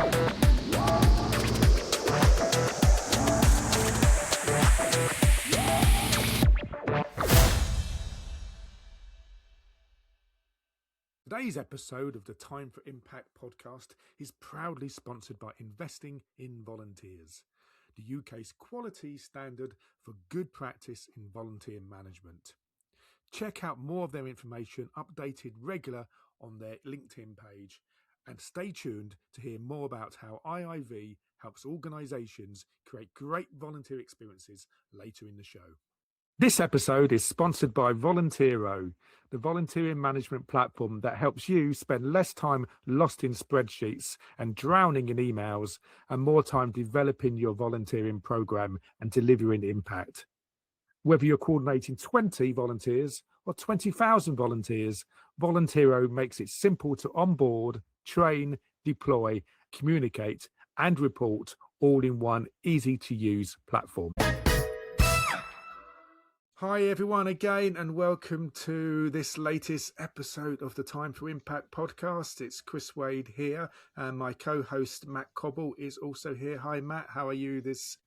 Today's episode of the Time for Impact podcast is proudly sponsored by Investing in Volunteers, the UK's quality standard for good practice in volunteer management. Check out more of their information updated regular on their LinkedIn page, and stay tuned to hear more about how IIV helps organisations create great volunteer experiences later in the show. This episode is sponsored by Volunteero, the volunteering management platform that helps you spend less time lost in spreadsheets and drowning in emails and more time developing your volunteering program and delivering impact. Whether you're coordinating 20 volunteers or 20,000 volunteers, Volunteero makes it simple to onboard, train, deploy, communicate, and report all in one easy-to-use platform. Hi everyone again, and welcome to this latest episode of the Time for Impact podcast. It's Chris Wade here, and my co-host Matt Cobble is also here. Hi Matt, how are you this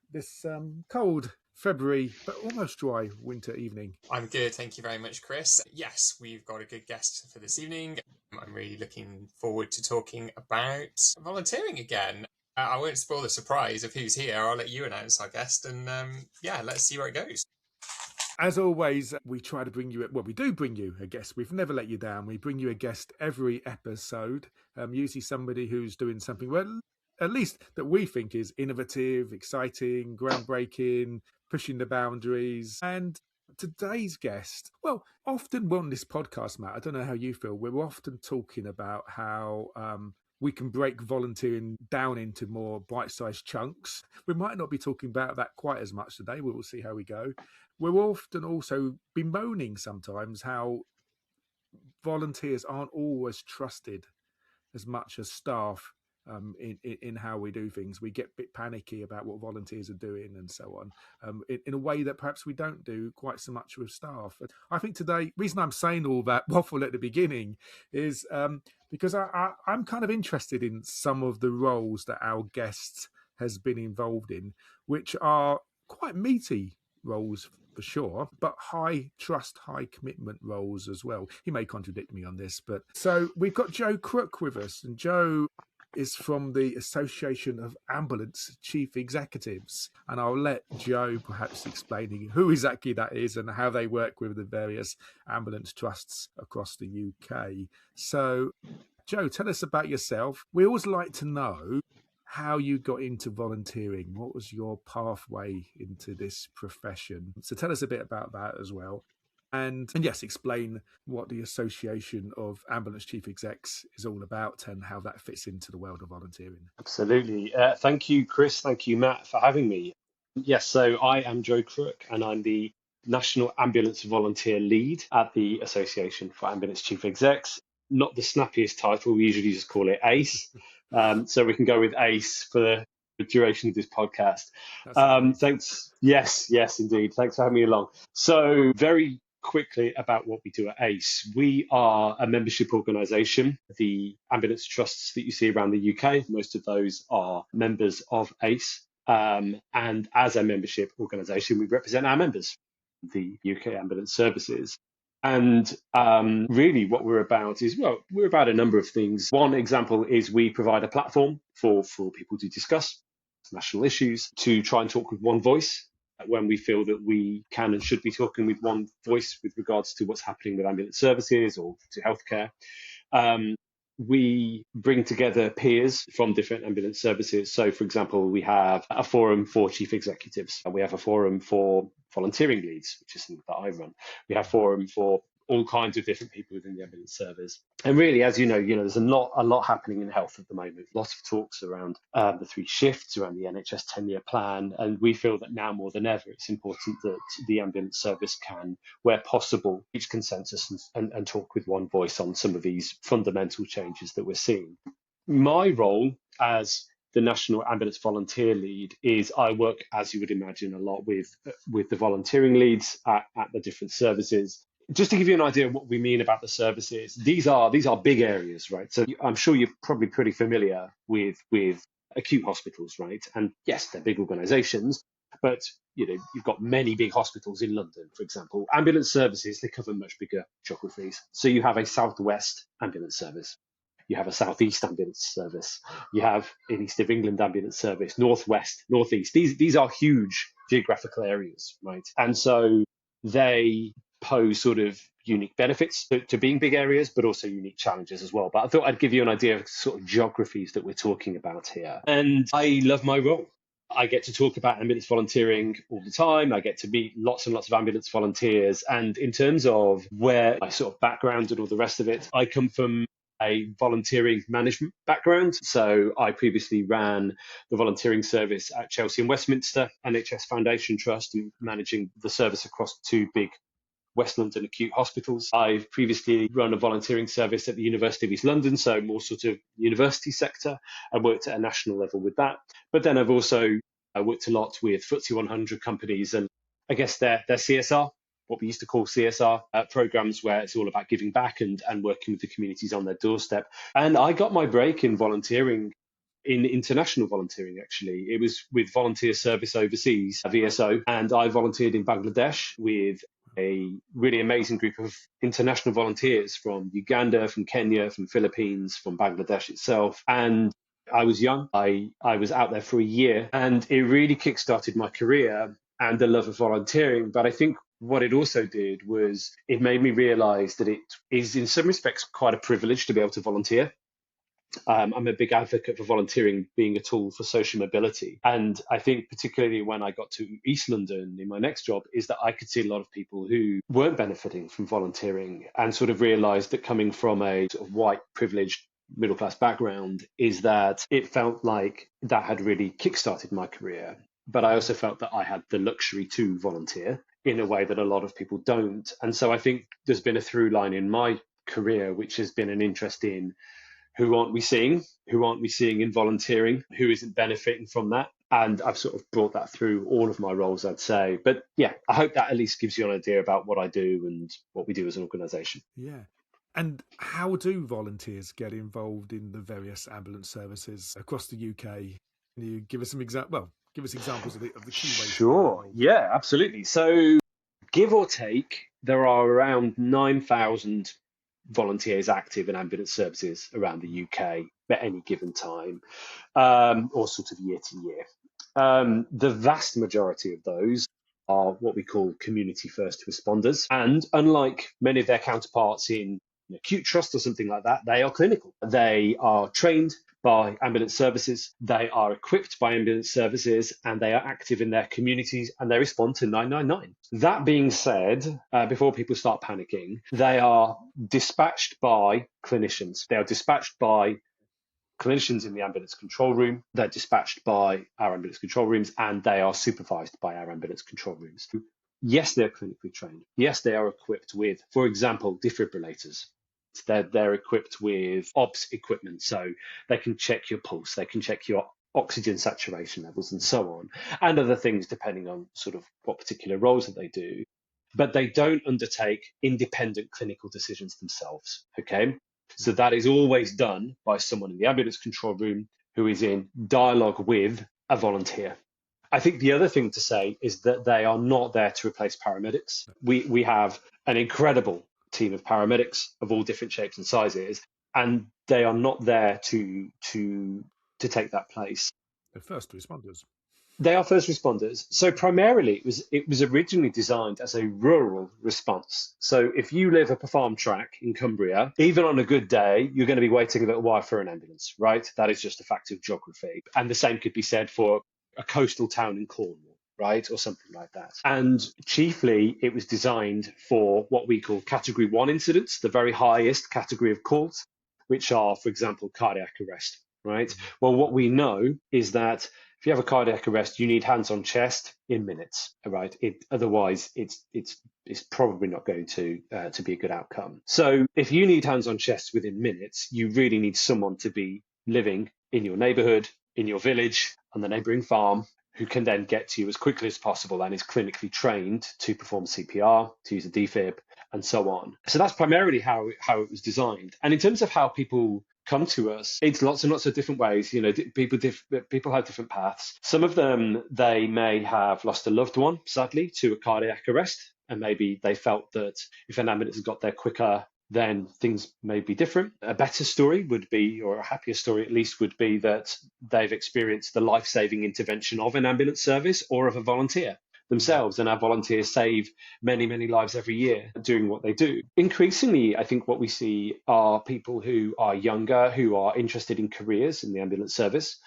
cold February but almost dry winter evening? I'm good, thank you very much, Chris. Yes, we've got a good guest for this evening. I'm really looking forward to talking about volunteering again. I won't spoil the surprise of who's here. I'll let you announce our guest, and let's see where it goes. As always, we try to bring you, we do bring you a guest. We've never let you down. We bring you a guest every episode, usually somebody who's doing something, well, at least that we think is innovative, exciting, groundbreaking, pushing the boundaries. And today's guest, well, often on this podcast, Matt, I don't know how you feel, we're often talking about how we can break volunteering down into more bite-sized chunks. We might not be talking about that quite as much today. We will see how we go. We're often also bemoaning sometimes how volunteers aren't always trusted as much as staff in how we do things. We get a bit panicky about what volunteers are doing and so on, in a way that perhaps we don't do quite so much with staff. I think today, the reason I'm saying all that waffle at the beginning is because I'm kind of interested in some of the roles that our guest has been involved in, which are quite meaty roles for sure, but high trust, high commitment roles as well. He may contradict me on this, but so we've got Joe Crook with us, and Joe is from the Association of Ambulance Chief Executives, and I'll let Joe perhaps explain who exactly that is and how they work with the various ambulance trusts across the UK. So Joe, tell us about yourself. We always like to know how you got into volunteering. What was your pathway into this profession? So tell us a bit about that as well. And yes, explain what the Association of Ambulance Chief Execs is all about and how that fits into the world of volunteering. Absolutely. Thank you, Chris. Thank you, Matt, for having me. Yes, so I am Joe Crook, and I'm the National Ambulance Volunteer Lead at the Association for Ambulance Chief Execs. Not the snappiest title, we usually just call it AACE. So we can go with AACE for the duration of this podcast. Thanks. Yes, indeed. Thanks for having me along. So very quickly about what we do at AACE. We are a membership organisation. The ambulance trusts that you see around the UK, most of those are members of AACE. And as a membership organisation, we represent our members, the UK Ambulance Services. And really what we're about is, well, we're about a number of things. One example is we provide a platform for people to discuss national issues, to try and talk with one voice when we feel that we can and should be talking with one voice with regards to what's happening with ambulance services or to healthcare. We bring together peers from different ambulance services. So, for example, we have a forum for chief executives, and we have a forum for volunteering leads, which is something that I run. We have forum for all kinds of different people within the ambulance service. And really, as you know, there's a lot happening in health at the moment. Lots of talks around the 3 shifts, around the NHS 10-year plan. And we feel that now more than ever, it's important that the ambulance service can, where possible, reach consensus and talk with one voice on some of these fundamental changes that we're seeing. My role as the National Ambulance Volunteer Lead is I work, as you would imagine, a lot with the volunteering leads at the different services. just to give you an idea of what we mean about the services, these are big areas, right? So I'm sure you're probably pretty familiar with acute hospitals, right? And yes, they're big organizations, but you've got many big hospitals in London, for example. Ambulance services, they cover much bigger geographies. So you have a southwest ambulance service. You have a southeast ambulance service. You have an east of England ambulance service, northwest, northeast. These are huge geographical areas, right? And so they pose sort of unique benefits to being big areas, but also unique challenges as well. But I thought I'd give you an idea of sort of geographies that we're talking about here. And I love my role. I get to talk about ambulance volunteering all the time. I get to meet lots and lots of ambulance volunteers. And in terms of where my sort of background and all the rest of it, I come from a volunteering management background. So I previously ran the volunteering service at Chelsea and Westminster NHS Foundation Trust, managing the service across two big West London acute hospitals. I've previously run a volunteering service at the University of East London, so more sort of university sector. I worked at a national level with that. But then I've also worked a lot with FTSE 100 companies and I guess their CSR, what we used to call CSR programs, where it's all about giving back and working with the communities on their doorstep. And I got my break in volunteering, in international volunteering, actually. It was with Volunteer Service Overseas, VSO, and I volunteered in Bangladesh with a really amazing group of international volunteers from Uganda, from Kenya, from Philippines, from Bangladesh itself. And I was young. I was out there for a year, and it really kickstarted my career and the love of volunteering. But I think what it also did was it made me realize that it is in some respects quite a privilege to be able to volunteer. I'm a big advocate for volunteering being a tool for social mobility. And I think particularly when I got to East London in my next job is that I could see a lot of people who weren't benefiting from volunteering and sort of realized that coming from a sort of white privileged middle class background is that it felt like that had really kickstarted my career. But I also felt that I had the luxury to volunteer in a way that a lot of people don't. And so I think there's been a through line in my career, which has been an interest in who aren't we seeing? Who aren't we seeing in volunteering? Who isn't benefiting from that? And I've sort of brought that through all of my roles, I'd say. But yeah, I hope that at least gives you an idea about what I do and what we do as an organisation. Yeah. And how do volunteers get involved in the various ambulance services across the UK? Can you give us some give us examples of the key ways? Sure. Yeah, absolutely. So give or take, there are around 9,000 volunteers active in ambulance services around the UK at any given time, or sort of year to year. The vast majority of those are what we call community first responders. And unlike many of their counterparts in acute trust or something like that, they are clinical. They are trained by ambulance services, they are equipped by ambulance services, and they are active in their communities and they respond to 999. That being said, before people start panicking, they are dispatched by clinicians. They are dispatched by clinicians in the ambulance control room. They're dispatched by our ambulance control rooms, and they are supervised by our ambulance control rooms. Yes, they're clinically trained. Yes, they are equipped with, for example, defibrillators. They're equipped with OBS equipment, so they can check your pulse, they can check your oxygen saturation levels and so on, and other things depending on sort of what particular roles that they do. But they don't undertake independent clinical decisions themselves, okay? So that is always done by someone in the ambulance control room who is in dialogue with a volunteer. I think the other thing to say is that they are not there to replace paramedics. We have an incredible team of paramedics of all different shapes and sizes, and they are not there to take that place. They're first responders. They are first responders. So primarily it was originally designed as a rural response. So if you live up a farm track in Cumbria, even on a good day, you're going to be waiting a little while for an ambulance, right? That is just a fact of geography. And the same could be said for a coastal town in Cornwall, right? Or something like that. And chiefly, it was designed for what we call category 1 incidents, the very highest category of calls, which are, for example, cardiac arrest, right? Well, what we know is that if you have a cardiac arrest, you need hands on chest in minutes, right? Otherwise, it's probably not going to be a good outcome. So if you need hands on chest within minutes, you really need someone to be living in your neighborhood, in your village, on the neighboring farm, who can then get to you as quickly as possible and is clinically trained to perform CPR, to use a defib, and so on. So that's primarily how it was designed. And in terms of how people come to us, it's lots and lots of different ways. People have different paths. Some of them, they may have lost a loved one, sadly, to a cardiac arrest, and maybe they felt that if an ambulance had got there quicker, then things may be different. A better story would be, or a happier story at least, would be that they've experienced the life-saving intervention of an ambulance service or of a volunteer themselves, and our volunteers save many, many lives every year doing what they do. Increasingly, I think what we see are people who are younger, who are interested in careers in the ambulance service,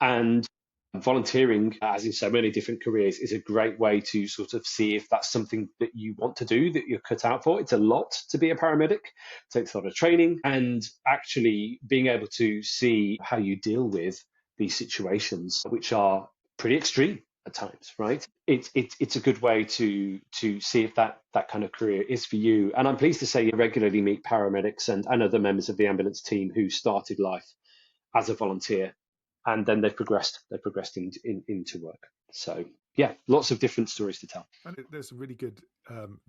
and volunteering, as in so many different careers, is a great way to sort of see if that's something that you want to do, that you're cut out for. It's a lot to be a paramedic. It takes a lot of training, and actually being able to see how you deal with these situations, which are pretty extreme at times, right? It's a good way to see if that kind of career is for you. And I'm pleased to say you regularly meet paramedics and other members of the ambulance team who started life as a volunteer, and then they've progressed into work. So yeah, lots of different stories to tell. And there's some really good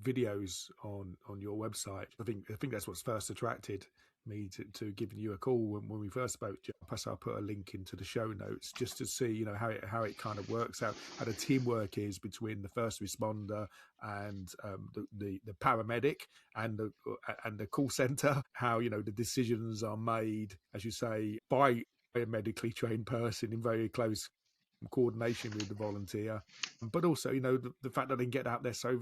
videos on your website. I think that's what's first attracted me to giving you a call when we first spoke. Plus, I'll put a link into the show notes just to see, how it kind of works out, how the teamwork is between the first responder and the paramedic and the call center. How the decisions are made, as you say, by a medically trained person in very close coordination with the volunteer, but also the fact that they can get out there so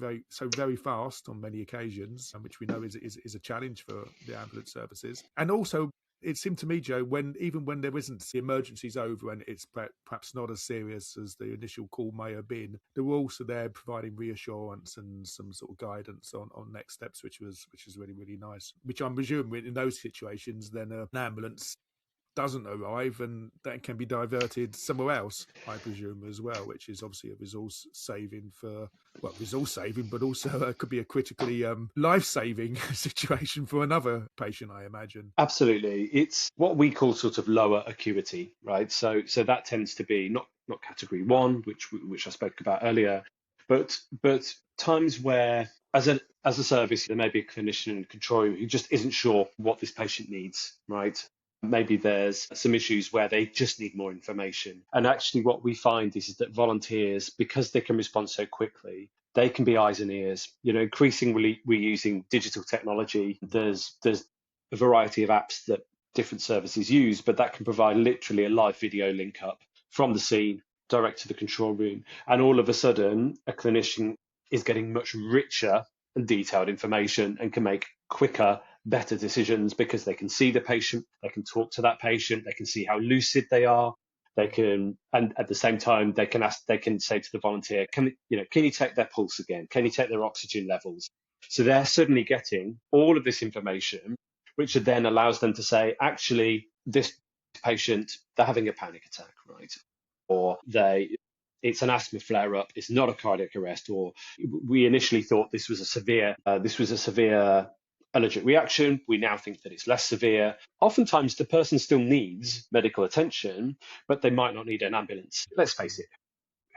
very fast on many occasions, which we know is a challenge for the ambulance services. And also, it seemed to me, Joe, even when there isn't, the emergency's over and it's perhaps not as serious as the initial call may have been, they were also there providing reassurance and some sort of guidance on next steps, which is really, really nice. Which I'm presuming in those situations, then an ambulance doesn't arrive and that can be diverted somewhere else, I presume, as well, which is obviously a resource saving, but also could be a critically life-saving situation for another patient, I imagine. Absolutely. It's what we call sort of lower acuity, right? So that tends to be not category 1, which I spoke about earlier, but times where as a service there may be a clinician in the control room who just isn't sure what this patient needs, right? Maybe there's some issues where they just need more information. And actually what we find is that volunteers, because they can respond so quickly, they can be eyes and ears. Increasingly we're using digital technology. There's a variety of apps that different services use, but that can provide literally a live video link up from the scene direct to the control room. And all of a sudden, a clinician is getting much richer and detailed information and can make quicker, better decisions because they can see the patient, they can talk to that patient, they can see how lucid they are, and at the same time they can say to the volunteer, can you take their pulse again? Can you take their oxygen levels? So they're suddenly getting all of this information, which then allows them to say, actually, this patient, they're having a panic attack, right? Or it's an asthma flare-up, it's not a cardiac arrest, or we initially thought this was a severe allergic reaction. We now think that it's less severe. Oftentimes, the person still needs medical attention, but they might not need an ambulance. Let's face it,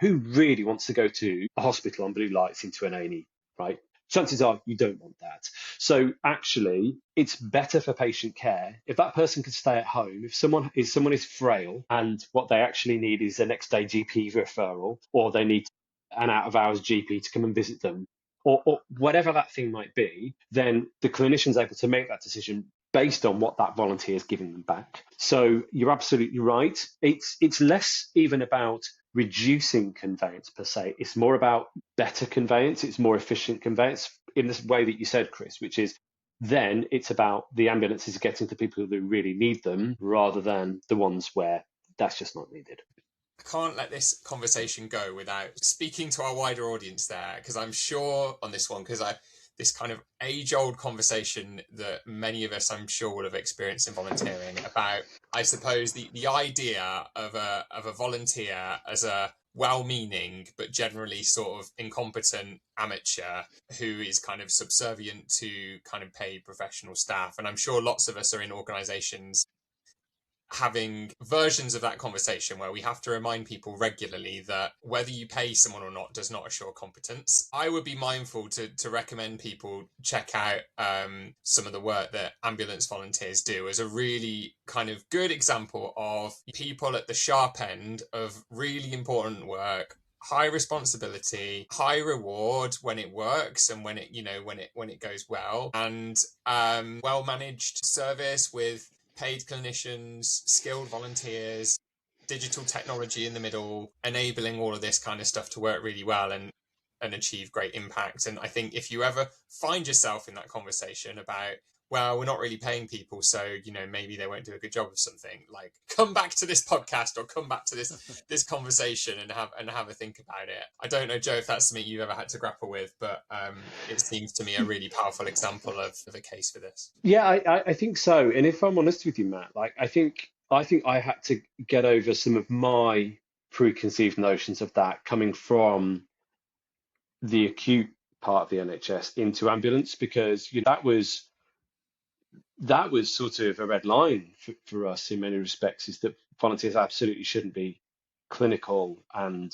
who really wants to go to a hospital on blue lights into an A&E, right? Chances are you don't want that. So actually, it's better for patient care if that person can stay at home. If someone is frail and what they actually need is a next day GP referral, or they need an out of hours GP to come and visit them, or whatever that thing might be, then the clinician's able to make that decision based on what that volunteer is giving them back. So you're absolutely right. It's less even about reducing conveyance per se. It's more about better conveyance. It's more efficient conveyance in this way that you said, Chris, which is then it's about the ambulances getting to people who really need them rather than the ones where that's just not needed. I can't let this conversation go without speaking to our wider audience there, because I'm sure on this one, this kind of age-old conversation that many of us, I'm sure, will have experienced in volunteering about, I suppose, the idea of a volunteer as a well-meaning but generally sort of incompetent amateur who is kind of subservient to kind of paid professional staff. And I'm sure lots of us are in organisations having versions of that conversation where we have to remind people regularly that whether you pay someone or not does not assure competence. I would be mindful to recommend people check out some of the work that ambulance volunteers do as a really kind of good example of people at the sharp end of really important work, high responsibility, high reward when it works and when it goes well, and well managed service with paid clinicians, skilled volunteers, digital technology in the middle, enabling all of this kind of stuff to work really well and achieve great impact. And I think if you ever find yourself in that conversation about, well, we're not really paying people, so maybe they won't do a good job of something, like, come back to this podcast or come back to this conversation and have a think about it. I don't know, Joe, if that's something you've ever had to grapple with, but it seems to me a really powerful example of a case for this. Yeah, I think so. And if I'm honest with you, Matt, like I think I had to get over some of my preconceived notions of that coming from the acute part of the NHS into ambulance, because that was sort of a red line for us in many respects, is that volunteers absolutely shouldn't be clinical. And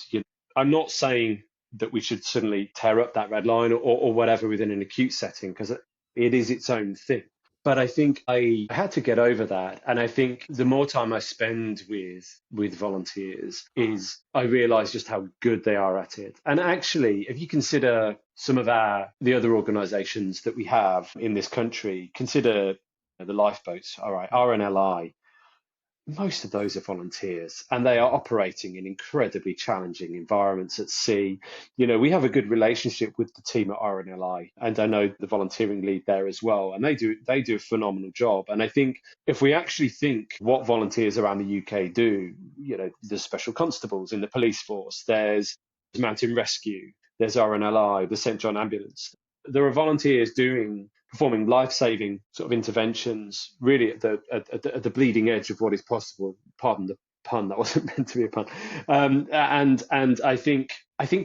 I'm not saying that we should suddenly tear up that red line or whatever within an acute setting, because it is its own thing. But I think I had to get over that. And I think the more time I spend with volunteers is I realize just how good they are at it. And actually, if you consider some of the other organizations that we have in this country, consider the lifeboats, all right, RNLI, most of those are volunteers, and they are operating in incredibly challenging environments at sea. We have a good relationship with the team at RNLI, and I know the volunteering lead there as well, and they do a phenomenal job. And I think if we actually think what volunteers around the UK do, there's special constables in the police force, there's mountain rescue, there's RNLI, the St John Ambulance. There are volunteers performing life-saving sort of interventions, really at the bleeding edge of what is possible. Pardon the pun; that wasn't meant to be a pun. And I think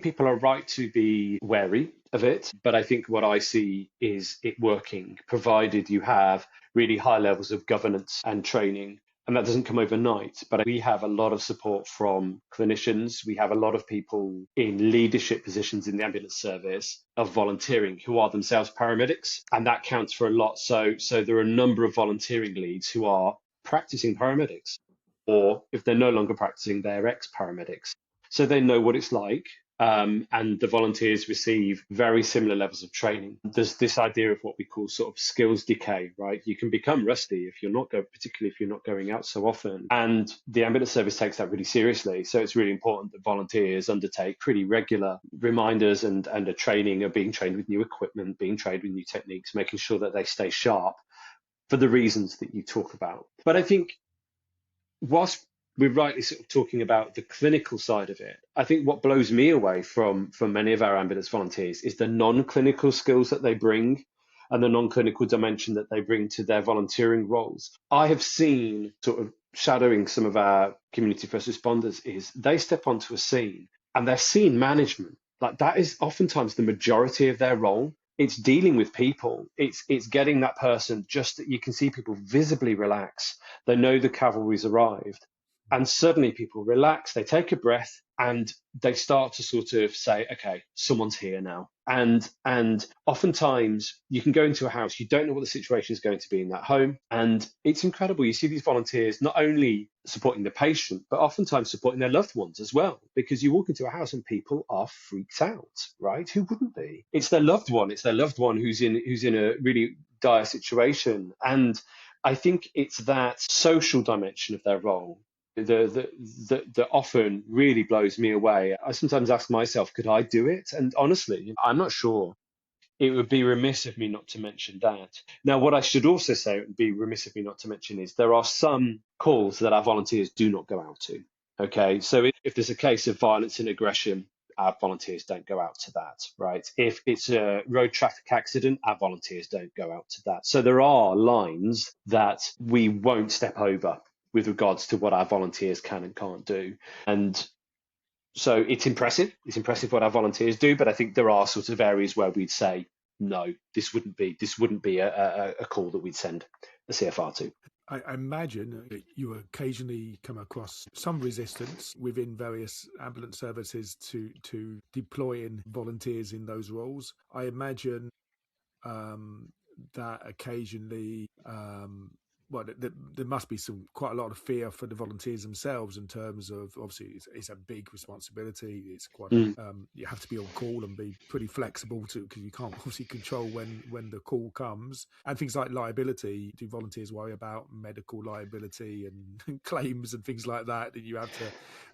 people are right to be wary of it, but I think what I see is it working, provided you have really high levels of governance and training. And that doesn't come overnight, but we have a lot of support from clinicians. We have a lot of people in leadership positions in the ambulance service of volunteering who are themselves paramedics, and that counts for a lot. So there are a number of volunteering leads who are practicing paramedics, or if they're no longer practicing, they're ex-paramedics. So they know what it's like. And the volunteers receive very similar levels of training. There's this idea of what we call sort of skills decay, right? You can become rusty particularly if you're not going out so often. And the ambulance service takes that really seriously. So it's really important that volunteers undertake pretty regular reminders and a training of being trained with new equipment, being trained with new techniques, making sure that they stay sharp for the reasons that you talk about. But I think whilst we're rightly sort of talking about the clinical side of it, I think what blows me away from many of our ambulance volunteers is the non-clinical skills that they bring and the non-clinical dimension that they bring to their volunteering roles. I have seen, sort of shadowing some of our community first responders, is they step onto a scene and they're scene management. Like, that is oftentimes the majority of their role. It's dealing with people. It's getting that person, just that you can see people visibly relax. They know the cavalry's arrived. And suddenly people relax, they take a breath, and they start to sort of say, okay, someone's here now. And oftentimes you can go into a house, you don't know what the situation is going to be in that home. And it's incredible. You see these volunteers not only supporting the patient, but oftentimes supporting their loved ones as well. Because you walk into a house and people are freaked out, right? Who wouldn't be? It's their loved one. It's their loved one who's in a really dire situation. And I think it's that social dimension of their role that often really blows me away. I sometimes ask myself, could I do it? And honestly, I'm not sure. It would be remiss of me not to mention that. Now, what I should also say, it would be remiss of me not to mention, is there are some calls that our volunteers do not go out to. Okay, so if there's a case of violence and aggression, our volunteers don't go out to that, right? If it's a road traffic accident, our volunteers don't go out to that. So there are lines that we won't step over with regards to what our volunteers can and can't do. And so it's impressive. It's impressive what our volunteers do, but I think there are sort of areas where we'd say, no, this wouldn't be a call that we'd send the CFR to. I imagine that you occasionally come across some resistance within various ambulance services to deploying volunteers in those roles. I imagine that occasionally, there must be quite a lot of fear for the volunteers themselves in terms of, obviously it's a big responsibility. It's quite you have to be on call and be pretty flexible because you can't obviously control when the call comes, and things like liability. Do volunteers worry about medical liability and claims and things like that you have to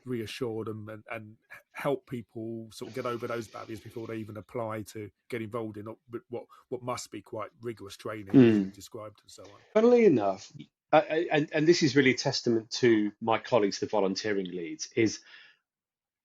reassure them and help people sort of get over those barriers before they even apply to get involved in what must be quite rigorous training, as you've described, and so on? Funnily enough, and this is really a testament to my colleagues, the volunteering leads, is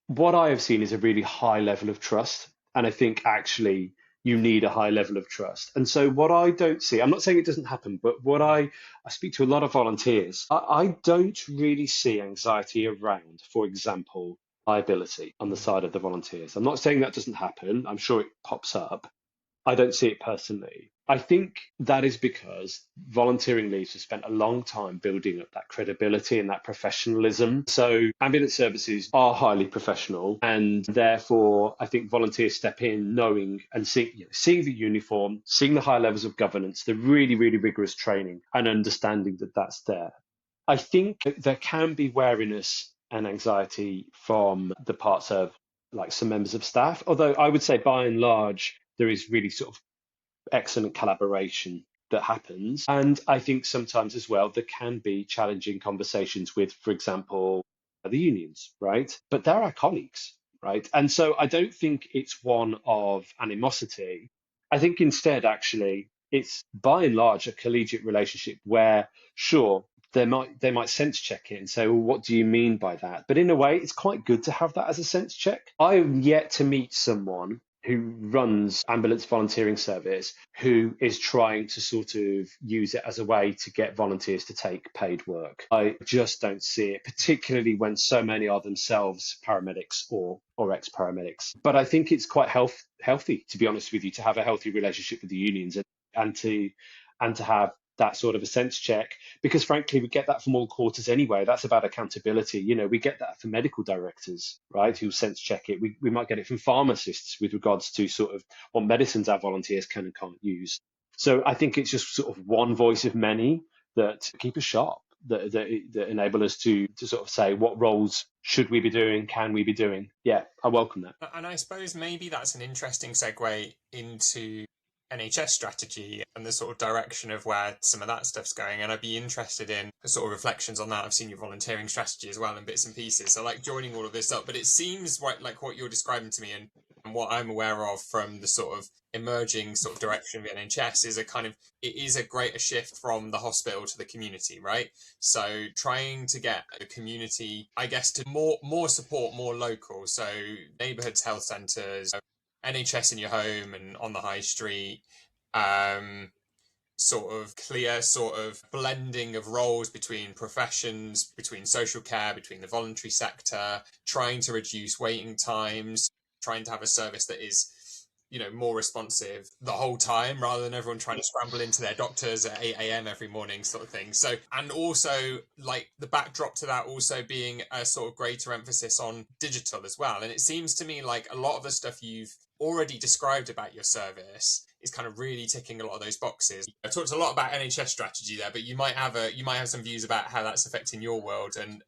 what I have seen is a really high level of trust. And I think actually you need a high level of trust. And so what I don't see, I'm not saying it doesn't happen, but what I speak to a lot of volunteers, I don't really see anxiety around, for example, liability on the side of the volunteers. I'm not saying that doesn't happen. I'm sure it pops up. I don't see it personally. I think that is because volunteering leads have spent a long time building up that credibility and that professionalism. So ambulance services are highly professional, and therefore I think volunteers step in knowing and seeing the uniform, seeing the high levels of governance, the really, really rigorous training, and understanding that that's there. I think there can be wariness and anxiety from the parts of like some members of staff, although I would say by and large, there is really sort of excellent collaboration that happens. And I think sometimes as well, there can be challenging conversations with, for example, the unions, right? But they're our colleagues, right? And so I don't think it's one of animosity. I think instead, actually, it's by and large a collegiate relationship where, sure, they might sense check it and say, well, what do you mean by that? But in a way, it's quite good to have that as a sense check. I have yet to meet someone who runs ambulance volunteering service who is trying to sort of use it as a way to get volunteers to take paid work. I just don't see it, particularly when so many are themselves paramedics or ex-paramedics. But I think it's quite healthy, to be honest with you, to have a healthy relationship with the unions and to have that sort of a sense check, because frankly, we get that from all quarters anyway. That's about accountability. We get that from medical directors, right, who sense check it. We might get it from pharmacists with regards to sort of what medicines our volunteers can and can't use. So I think it's just sort of one voice of many that keep us sharp, that enable us to sort of say, what roles should we be doing, can we be doing? Yeah, I welcome that. And I suppose maybe that's an interesting segue into NHS strategy and the sort of direction of where some of that stuff's going. And I'd be interested in the sort of reflections on that. I've seen your volunteering strategy as well in bits and pieces. So like joining all of this up, but it seems like what you're describing to me and what I'm aware of from the sort of emerging sort of direction of the NHS is it is a greater shift from the hospital to the community, right? So trying to get the community, I guess, to more support, more local. So neighbourhoods, health centres, NHS in your home and on the high street, sort of clear sort of blending of roles between professions, between social care, between the voluntary sector, trying to reduce waiting times, trying to have a service that is more responsive the whole time rather than everyone trying to scramble into their doctors at 8 a.m. every morning sort of thing. So, and also like the backdrop to that also being a sort of greater emphasis on digital as well. And it seems to me like a lot of the stuff you've already described about your service is kind of really ticking a lot of those boxes. I talked a lot about NHS strategy there, but you might have some views about how that's affecting your world and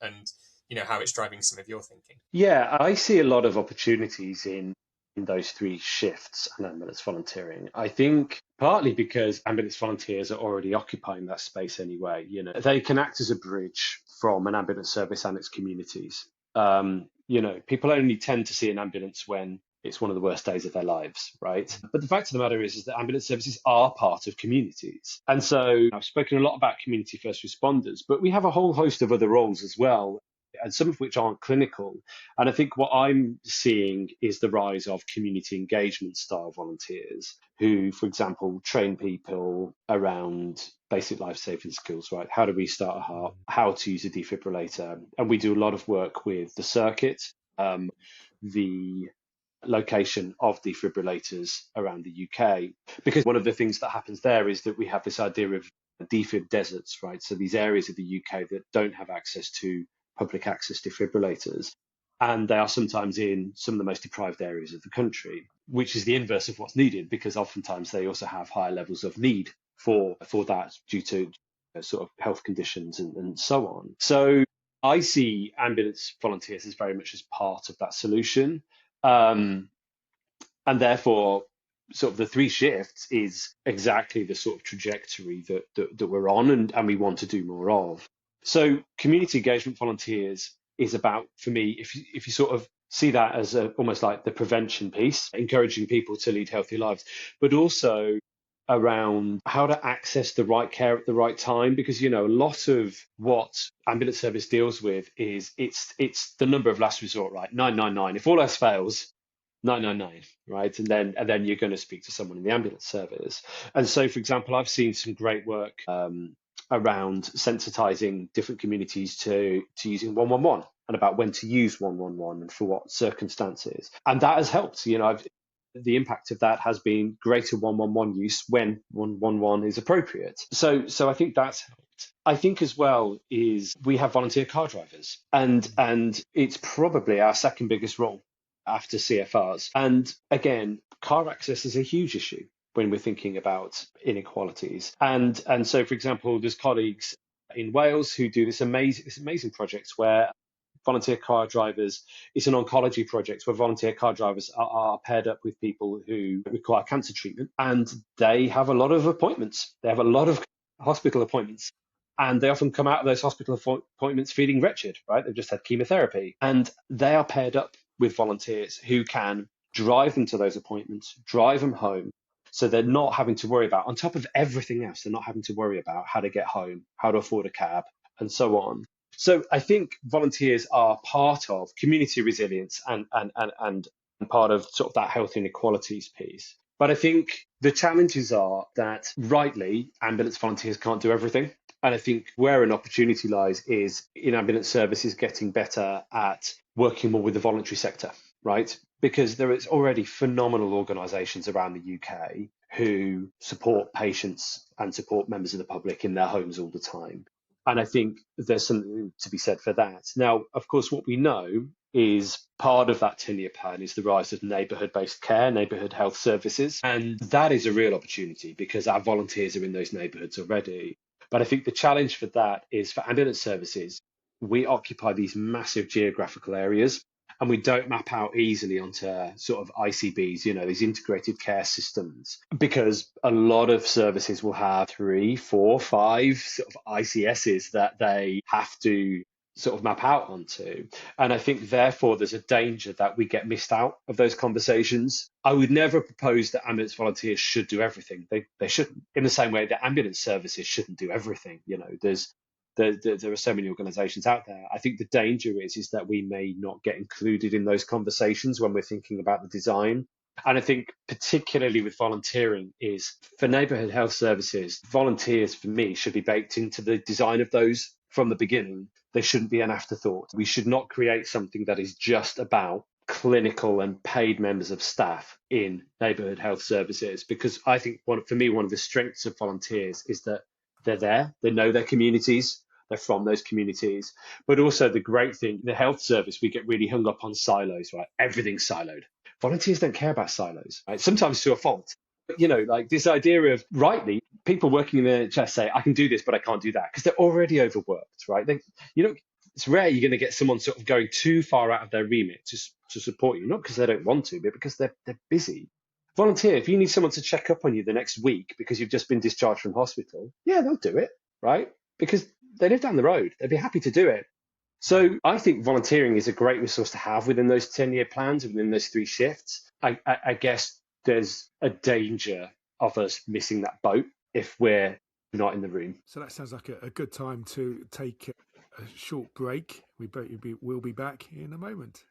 how it's driving some of your thinking. Yeah, I see a lot of opportunities in those three shifts and ambulance volunteering. I think partly because ambulance volunteers are already occupying that space anyway. They can act as a bridge from an ambulance service and its communities. People only tend to see an ambulance when it's one of the worst days of their lives, right? But the fact of the matter is that ambulance services are part of communities. And so I've spoken a lot about community first responders, but we have a whole host of other roles as well, and some of which aren't clinical. And I think what I'm seeing is the rise of community engagement style volunteers who, for example, train people around basic life-saving skills, right? How do we start a heart? How to use a defibrillator? And we do a lot of work with the circuit, the location of defibrillators around the UK, because one of the things that happens there is that we have this idea of defib deserts, right? So these areas of the UK that don't have access to public access defibrillators. And they are sometimes in some of the most deprived areas of the country, which is the inverse of what's needed, because oftentimes they also have higher levels of need for that due to sort of health conditions and so on. So I see ambulance volunteers as very much as part of that solution. And therefore, sort of the 3 shifts is exactly the sort of trajectory that we're on and we want to do more of. So community engagement volunteers is about, for me, if you sort of see that as almost like the prevention piece, encouraging people to lead healthy lives, but also around how to access the right care at the right time, because a lot of what ambulance service deals with is it's the number of last resort, right? 999. If all else fails, 999, right? And then you're going to speak to someone in the ambulance service. And so, for example, I've seen some great work around sensitizing different communities to using 111 and about when to use 111 and for what circumstances. And that has helped. The impact of that has been greater 111 use when 111 is appropriate. So I think that's helped. I think as well is we have volunteer car drivers, and it's probably our second biggest role after CFRs. And again, car access is a huge issue when we're thinking about inequalities. And so, for example, there's colleagues in Wales who do this amazing project where volunteer car drivers, it's an oncology project where volunteer car drivers are paired up with people who require cancer treatment, and they have a lot of appointments. They have a lot of hospital appointments. And they often come out of those hospital appointments feeling wretched, right? They've just had chemotherapy. And they are paired up with volunteers who can drive them to those appointments, drive them home. So they're not having to worry about, on top of everything else, they're not having to worry about how to get home, how to afford a cab, and so on. So I think volunteers are part of community resilience and part of sort of that health inequalities piece. But I think the challenges are that, rightly, ambulance volunteers can't do everything. And I think where an opportunity lies is in ambulance services getting better at working more with the voluntary sector, right? Because there is already phenomenal organisations around the UK who support patients and support members of the public in their homes all the time. And I think there's something to be said for that. Now, of course, what we know is part of that 10-year plan is the rise of neighbourhood-based care, neighbourhood health services. And that is a real opportunity because our volunteers are in those neighbourhoods already. But I think the challenge for that is for ambulance services, we occupy these massive geographical areas and we don't map out easily onto sort of ICBs, these integrated care systems, because a lot of services will have 3, 4, 5 sort of ICSs that they have to sort of map out onto. And I think therefore there's a danger that we get missed out of those conversations. I would never propose that ambulance volunteers should do everything. They shouldn't. In the same way that ambulance services shouldn't do everything. There are so many organisations out there. I think the danger is that we may not get included in those conversations when we're thinking about the design. And I think particularly with volunteering is for neighbourhood health services, volunteers for me should be baked into the design of those from the beginning. They shouldn't be an afterthought. We should not create something that is just about clinical and paid members of staff in neighbourhood health services, because I think one of the strengths of volunteers is that they're there, they know their communities, they're from those communities. But also the great thing, the health service, we get really hung up on silos, right? Everything's siloed. Volunteers don't care about silos, right? Sometimes to a fault. But, like this idea of, rightly, people working in the NHS say, I can do this, but I can't do that, because they're already overworked, right? It's rare you're going to get someone sort of going too far out of their remit to support you, not because they don't want to, but because they're busy. Volunteer, if you need someone to check up on you the next week because you've just been discharged from hospital, yeah, they'll do it, right? Because they live down the road. They'd be happy to do it. So I think volunteering is a great resource to have within those 10-year plans, within those 3 shifts. I guess there's a danger of us missing that boat if we're not in the room. So that sounds like a good time to take a short break. We'll be back in a moment.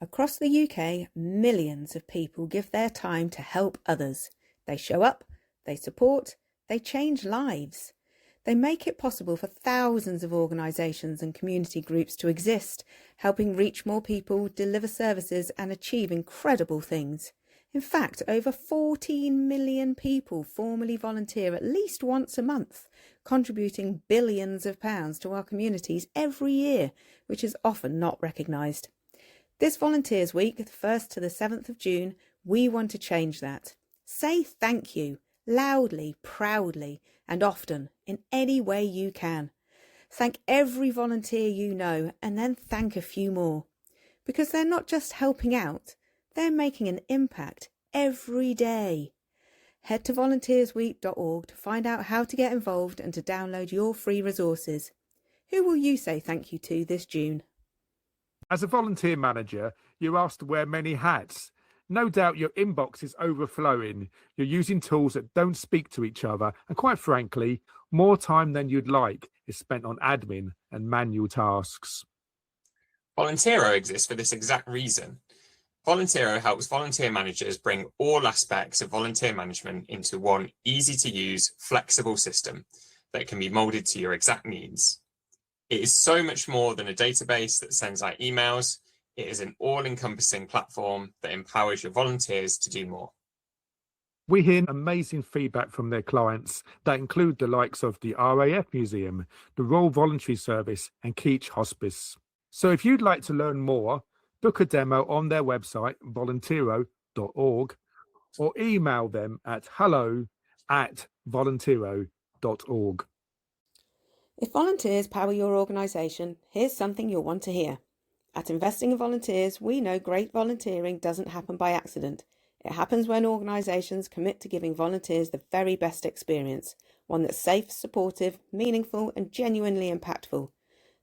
Across the UK, millions of people give their time to help others. They show up, they support, they change lives. They make it possible for thousands of organisations and community groups to exist, helping reach more people, deliver services and achieve incredible things. In fact, over 14 million people formally volunteer at least once a month, contributing billions of pounds to our communities every year, which is often not recognised. This Volunteers Week, the 1st to the 7th of June, we want to change that. Say thank you, loudly, proudly, and often, in any way you can. Thank every volunteer you know, and then thank a few more. Because they're not just helping out, they're making an impact every day. Head to volunteersweek.org to find out how to get involved and to download your free resources. Who will you say thank you to this June? As a volunteer manager, you're asked to wear many hats. No doubt your inbox is overflowing. You're using tools that don't speak to each other. And quite frankly, more time than you'd like is spent on admin and manual tasks. Volunteero exists for this exact reason. Volunteero helps volunteer managers bring all aspects of volunteer management into one easy-to-use, flexible system that can be molded to your exact needs. It is so much more than a database that sends out emails. It is an all-encompassing platform that empowers your volunteers to do more. We hear amazing feedback from their clients that include the likes of the RAF Museum, the Royal Voluntary Service and Keach Hospice. So if you'd like to learn more, book a demo on their website, volunteero.org, or email them at hello@volunteero.org. If volunteers power your organisation, here's something you'll want to hear. At Investing in Volunteers, we know great volunteering doesn't happen by accident. It happens when organisations commit to giving volunteers the very best experience, one that's safe, supportive, meaningful and genuinely impactful.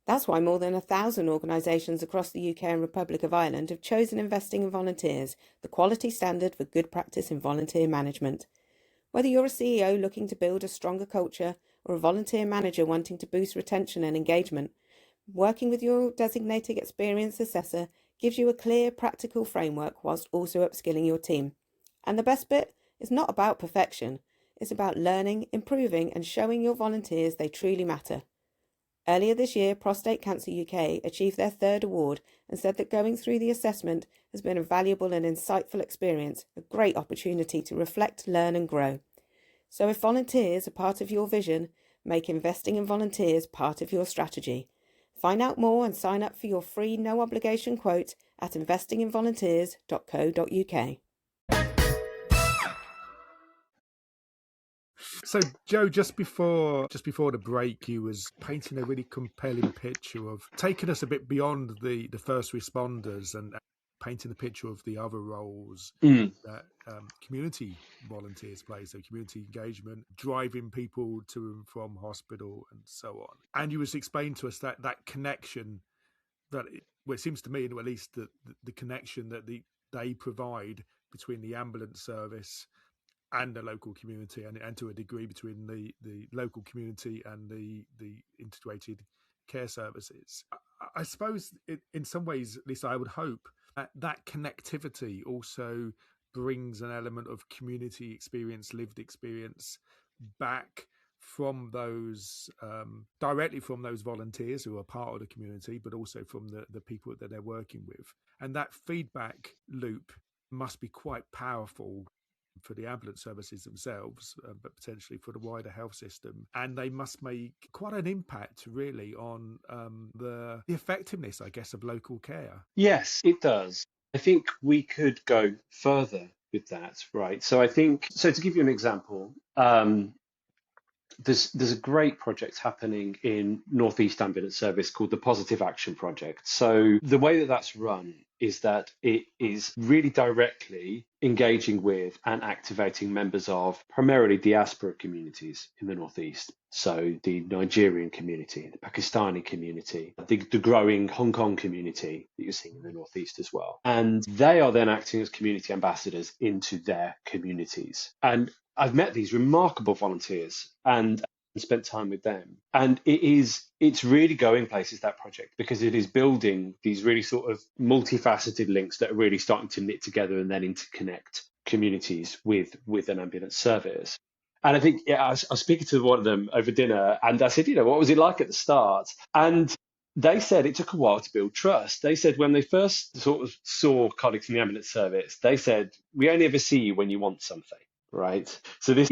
That's why more than 1,000 organisations across the UK and Republic of Ireland have chosen Investing in Volunteers, the quality standard for good practice in volunteer management. Whether you're a CEO looking to build a stronger culture or a volunteer manager wanting to boost retention and engagement, working with your designated experienced assessor gives you a clear, practical framework whilst also upskilling your team. And the best bit is not about perfection. It's about learning, improving and showing your volunteers they truly matter. Earlier this year, Prostate Cancer UK achieved their 3rd award and said that going through the assessment has been a valuable and insightful experience, a great opportunity to reflect, learn and grow. So if volunteers are part of your vision, make Investing in Volunteers part of your strategy. Find out more and sign up for your free no-obligation quote at investinginvolunteers.co.uk. So, Joe, just before the break, you was painting a really compelling picture of taking us a bit beyond the first responders and painting the picture of the other roles that community volunteers play, so community engagement, driving people to and from hospital and so on. And you was explaining to us that connection that, it seems to me, at least, the connection that they provide between the ambulance service and the local community, and to a degree between the local community and the integrated care services. I suppose in some ways, at least I would hope, that connectivity also brings an element of community experience, lived experience back from those, directly from those volunteers who are part of the community, but also from the people that they're working with. And that feedback loop must be quite powerful for the ambulance services themselves, but potentially for the wider health system. And they must make quite an impact, really, on the effectiveness, I guess, of local care. Yes, it does. I think we could go further with that, right? So to give you an example, there's a great project happening in North East Ambulance Service called the Positive Action Project. So the way that that's run is that it is really directly engaging with and activating members of primarily diaspora communities in the Northeast. So the Nigerian community, the Pakistani community, the growing Hong Kong community that you're seeing in the Northeast as well. And they are then acting as community ambassadors into their communities. And I've met these remarkable volunteers and spent time with them. And it's really going places, that project, because it is building these really sort of multifaceted links that are really starting to knit together and then interconnect communities with an ambulance service. And I think, I was speaking to one of them over dinner and I said, what was it like at the start? And they said it took a while to build trust. They said when they first sort of saw colleagues in the ambulance service, they said, we only ever see you when you want something, right? So this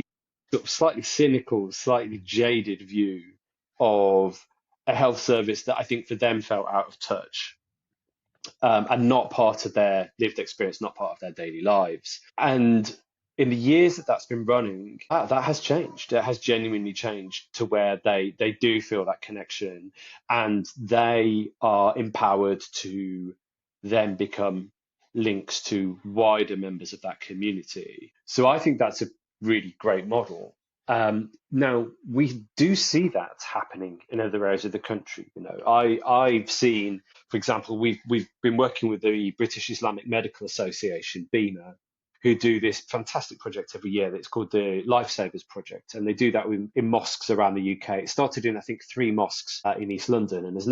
sort of slightly cynical, slightly jaded view of a health service that I think for them felt out of touch, and not part of their lived experience, not part of their daily lives. And in the years that that's been running, that has changed. It has genuinely changed to where they do feel that connection, and they are empowered to then become links to wider members of that community. So I think that's a really great model. Now we do see that happening in other areas of the country. You know, I've seen, for example, we've been working with the British Islamic Medical Association, BIMA, who do this fantastic project every year that's called the Lifesavers Project. And they do that in mosques around the UK. It started in, I think, 3 mosques in East London. And it's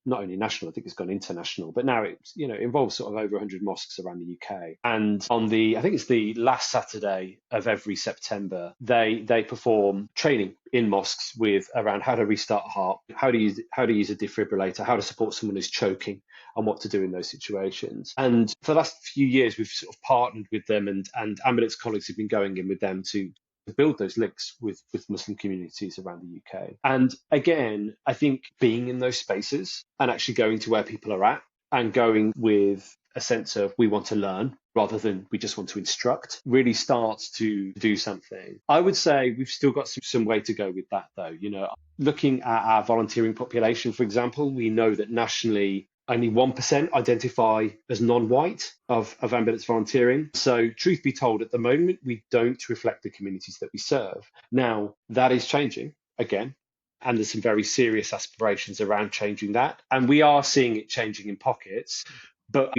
not only national, I think it's gone international, but now it involves sort of over 100 mosques around the UK. And I think it's the last Saturday of every September, they perform training in mosques around how to restart a heart, how to use a defibrillator, how to support someone who's choking, and what to do in those situations. And for the last few years, we've sort of partnered with them, and ambulance colleagues have been going in with them to build those links with Muslim communities around the UK. And again, I think being in those spaces and actually going to where people are at and going with a sense of we want to learn rather than we just want to instruct really starts to do something. I would say we've still got some way to go with that, though. You know, looking at our volunteering population, for example, we know that nationally only 1% identify as non-white of ambulance volunteering. So truth be told, at the moment, we don't reflect the communities that we serve. Now, that is changing again, and there's some very serious aspirations around changing that. And we are seeing it changing in pockets, but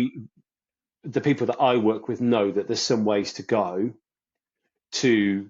the people that I work with know that there's some ways to go to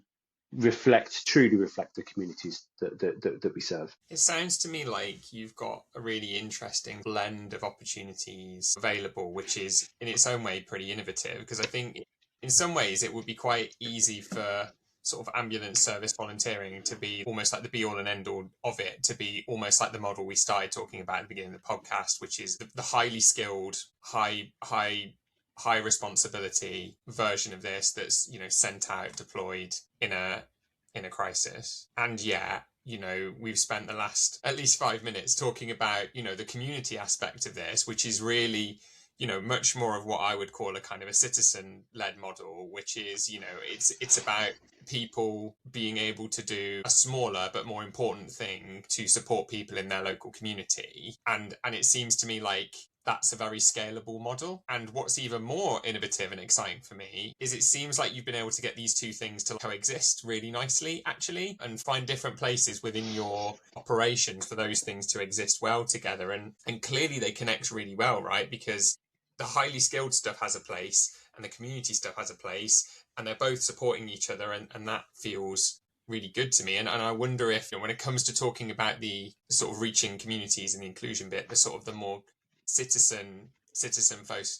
truly reflect the communities that we serve. It sounds to me like you've got a really interesting blend of opportunities available, which is in its own way pretty innovative, because I think in some ways it would be quite easy for sort of ambulance service volunteering to be almost like the be all and end all of it, to be almost like the model we started talking about at the beginning of the podcast, which is the highly skilled, high responsibility version of this that's, you know, sent out, deployed in a crisis. And yet, you know, we've spent the last at least 5 minutes talking about, you know, the community aspect of this, which is really, you know, much more of what I would call a kind of a citizen-led model, which is, you know, it's about people being able to do a smaller but more important thing to support people in their local community. And it seems to me like that's a very scalable model. And what's even more innovative and exciting for me is it seems like you've been able to get these two things to coexist really nicely, actually, and find different places within your operations for those things to exist well together. And clearly they connect really well, right? Because the highly skilled stuff has a place and the community stuff has a place, and they're both supporting each other, and that feels really good to me. And I wonder if, you know, when it comes to talking about the sort of reaching communities and the inclusion bit, the sort of the more citizen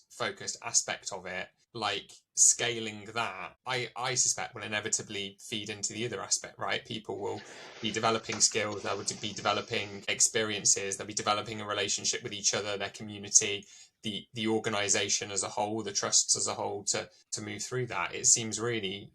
focused aspect of it, like scaling that, I suspect will inevitably feed into the other aspect, right? People will be developing skills, they'll be developing experiences, they'll be developing a relationship with each other, their community, the organization as a whole, the trusts as a whole, to move through that. It seems really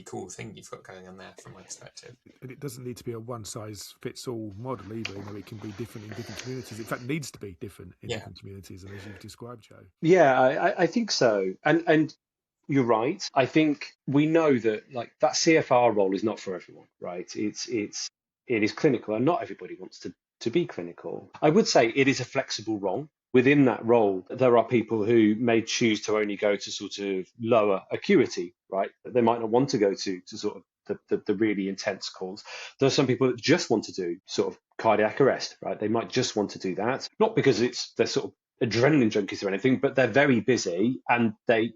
cool thing you've got going on there from my perspective. And it doesn't need to be a one-size-fits-all model either. You know, it can be different in different communities. In fact, it needs to be different in different communities, and as you've described, Joe. Yeah, I think so. And you're right. I think we know that like that CFR role is not for everyone, right? It is clinical, and not everybody wants to be clinical. I would say it is a flexible role. Within that role, there are people who may choose to only go to sort of lower acuity, right? They might not want to go to sort of the really intense calls. There are some people that just want to do sort of cardiac arrest, right? They might just want to do that, not because they're sort of adrenaline junkies or anything, but they're very busy and they've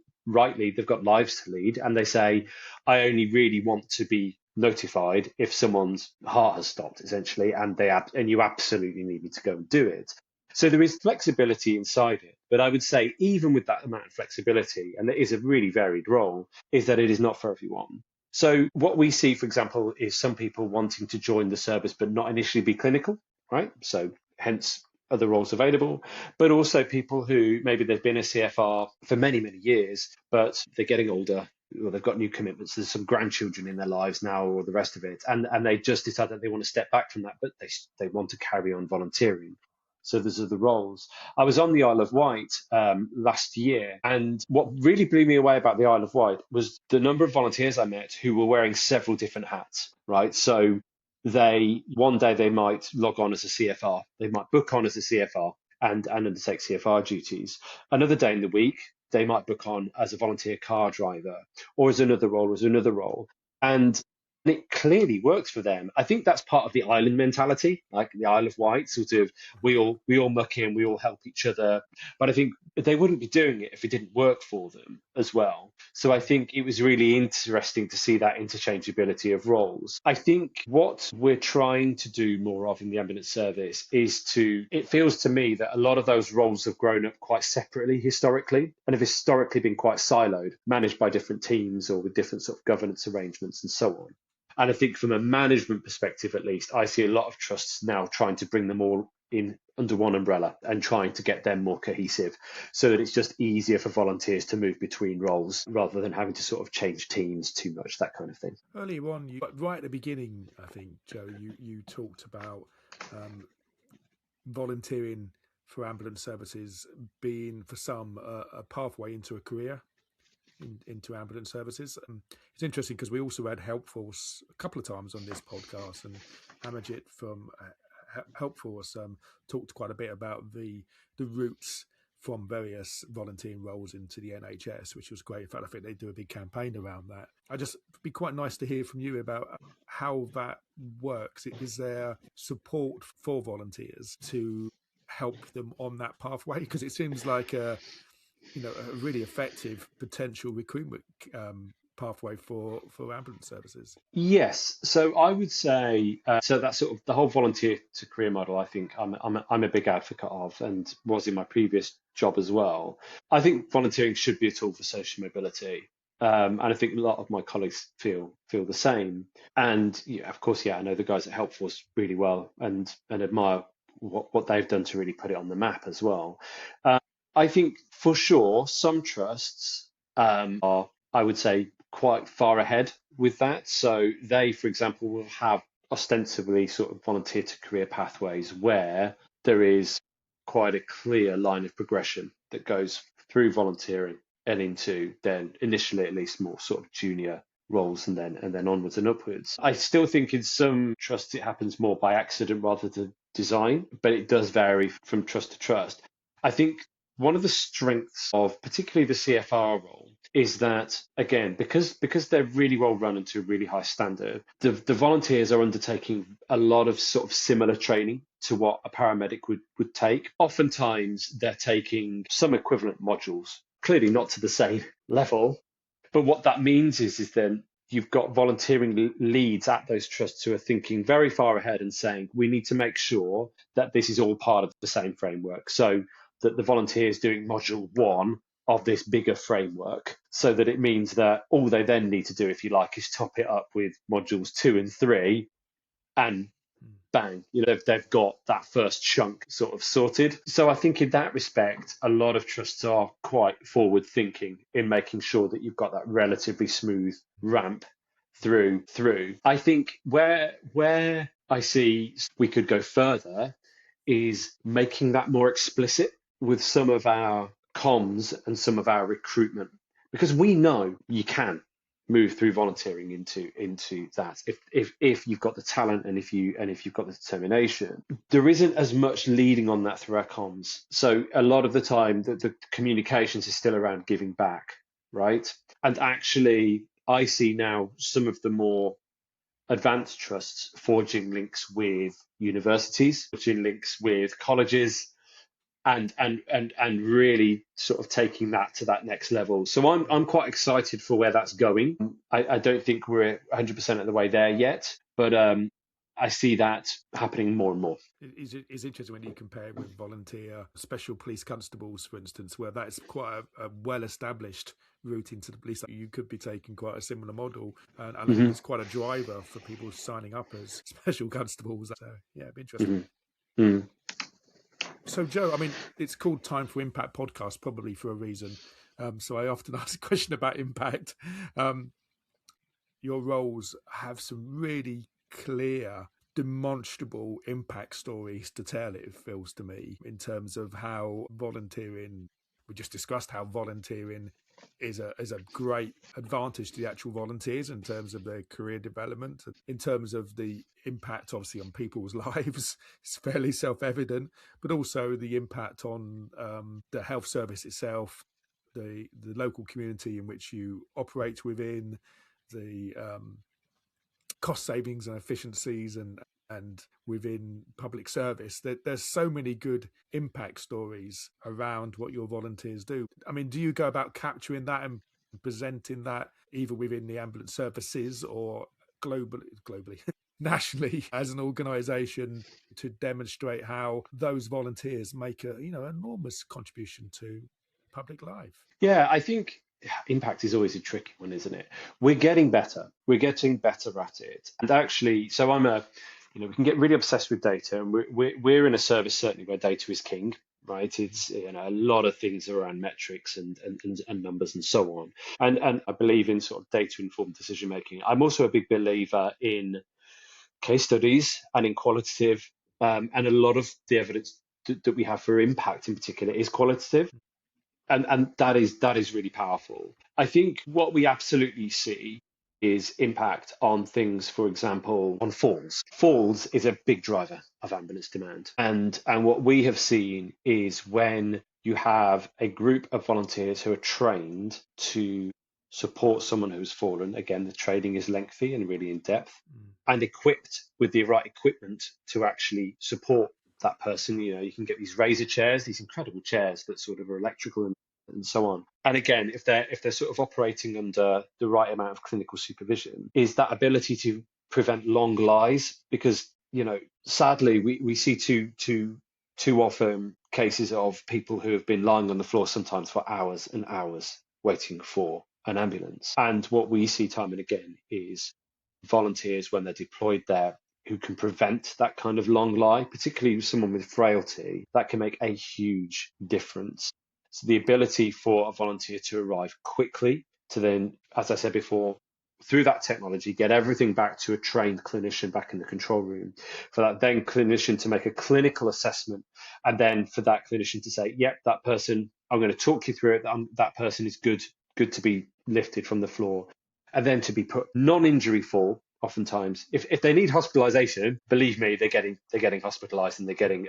got lives to lead, and they say, I only really want to be notified if someone's heart has stopped, essentially, and you absolutely need me to go and do it. So there is flexibility inside it. But I would say even with that amount of flexibility, and it is a really varied role, is that it is not for everyone. So what we see, for example, is some people wanting to join the service but not initially be clinical, right? So hence other roles available, but also people who maybe they've been a CFR for many, many years, but they're getting older, or they've got new commitments. There's some grandchildren in their lives now, or the rest of it, and they just decide that they want to step back from that, but they want to carry on volunteering. So those are the roles. I was on the Isle of Wight last year, and what really blew me away about the Isle of Wight was the number of volunteers I met who were wearing several different hats, right? So one day they might log on as a CFR, they might book on as a CFR and undertake CFR duties. Another day in the week, they might book on as a volunteer car driver or as another role. And it clearly works for them. I think that's part of the island mentality, like the Isle of Wight, sort of we all muck in, we all help each other. But I think they wouldn't be doing it if it didn't work for them as well. So I think it was really interesting to see that interchangeability of roles. I think what we're trying to do more of in the ambulance service is it feels to me that a lot of those roles have grown up quite separately historically and have historically been quite siloed, managed by different teams or with different sort of governance arrangements and so on. And I think from a management perspective, at least, I see a lot of trusts now trying to bring them all in under one umbrella and trying to get them more cohesive so that it's just easier for volunteers to move between roles rather than having to sort of change teams too much, that kind of thing. Earlier on, right at the beginning, I think, Joe, you talked about volunteering for ambulance services being, for some, a pathway into a career. Into ambulance services. It's interesting because we also had Helpforce a couple of times on this podcast, and Amajit from Helpforce talked quite a bit about the routes from various volunteering roles into the NHS, which was great. In fact, I think they do a big campaign around that. It'd be quite nice to hear from you about how that works. Is there support for volunteers to help them on that pathway? Because it seems like a really effective potential recruitment pathway for ambulance services. Yes, so I would say so that's sort of the whole volunteer to career model. I think I'm a big advocate of, and was in my previous job as well. I think volunteering should be a tool for social mobility, and I think a lot of my colleagues feel the same. And of course, I know the guys at Helpforce really well, and admire what they've done to really put it on the map as well. I think for sure some trusts are, I would say, quite far ahead with that. So they, for example, will have ostensibly sort of volunteer to career pathways where there is quite a clear line of progression that goes through volunteering and into then initially at least more sort of junior roles and then onwards and upwards. I still think in some trusts it happens more by accident rather than design, but it does vary from trust to trust. I think one of the strengths of particularly the CFR role is that, again, because they're really well run and to a really high standard, the volunteers are undertaking a lot of sort of similar training to what a paramedic would take. Oftentimes, they're taking some equivalent modules, clearly not to the same level. But what that means is then you've got volunteering leads at those trusts who are thinking very far ahead and saying, we need to make sure that this is all part of the same framework. So that the volunteer is doing module 1 of this bigger framework, so that it means that all they then need to do, if you like, is top it up with modules 2 and 3, and bang, they've got that first chunk sort of sorted. So I think in that respect, a lot of trusts are quite forward thinking in making sure that you've got that relatively smooth ramp through. I think where I see we could go further is making that more explicit with some of our comms and some of our recruitment, because we know you can move through volunteering into that if you've got the talent and if you've got the determination. There isn't as much leading on that through our comms, so a lot of the time the communications is still around giving back, right? And actually I see now some of the more advanced trusts forging links with universities, forging links with colleges, and really sort of taking that to that next level. So I'm quite excited for where that's going. I don't think we're 100% of the way there yet, but I see that happening more and more. It's interesting when you compare it with volunteer special police constables, for instance, where that's quite a well-established route into the police. You could be taking quite a similar model, and I think it's quite a driver for people signing up as special constables. So yeah, it'd be interesting. So, Joe, I mean, it's called Time for Impact podcast probably for a reason. So I often ask a question about impact. Your roles have some really clear, demonstrable impact stories to tell, it feels to me, in terms of how volunteering, we just discussed how volunteering is a great advantage to the actual volunteers in terms of their career development, in terms of the impact obviously on people's lives. It's fairly self-evident, but also the impact on the health service itself, the local community in which you operate within, the cost savings and efficiencies, and within public service. There's so many good impact stories around what your volunteers do. I mean, do you go about capturing that and presenting that either within the ambulance services or globally nationally as an organization, to demonstrate how those volunteers make a enormous contribution to public life? Yeah, I think impact is always a tricky one, isn't it? We're getting better. We're getting better at it. And actually, so we can get really obsessed with data, and we're in a service certainly where data is king, right? It's a lot of things around metrics and numbers and so on. And I believe in sort of data informed decision making. I'm also a big believer in case studies and in qualitative, and a lot of the evidence that we have for impact in particular is qualitative. And that is really powerful. I think what we absolutely see is impact on things, for example, on falls. Falls is a big driver of ambulance demand. And what we have seen is when you have a group of volunteers who are trained to support someone who's fallen, again, the training is lengthy and really in depth, and equipped with the right equipment to actually support that person. You can get these razor chairs, these incredible chairs that sort of are electrical and so on. And again, if they're sort of operating under the right amount of clinical supervision, is that ability to prevent long lies. Because sadly we see too often cases of people who have been lying on the floor sometimes for hours and hours waiting for an ambulance. And what we see time and again is volunteers, when they're deployed there, who can prevent that kind of long lie, particularly someone with frailty, that can make a huge difference. So the ability for a volunteer to arrive quickly, to then, as I said before, through that technology, get everything back to a trained clinician back in the control room, for that then clinician to make a clinical assessment, and then for that clinician to say, yep, that person, I'm going to talk you through it, that person is good to be lifted from the floor, and then to be put non-injury fall. Oftentimes, if they need hospitalization, believe me, they're getting hospitalized and they're getting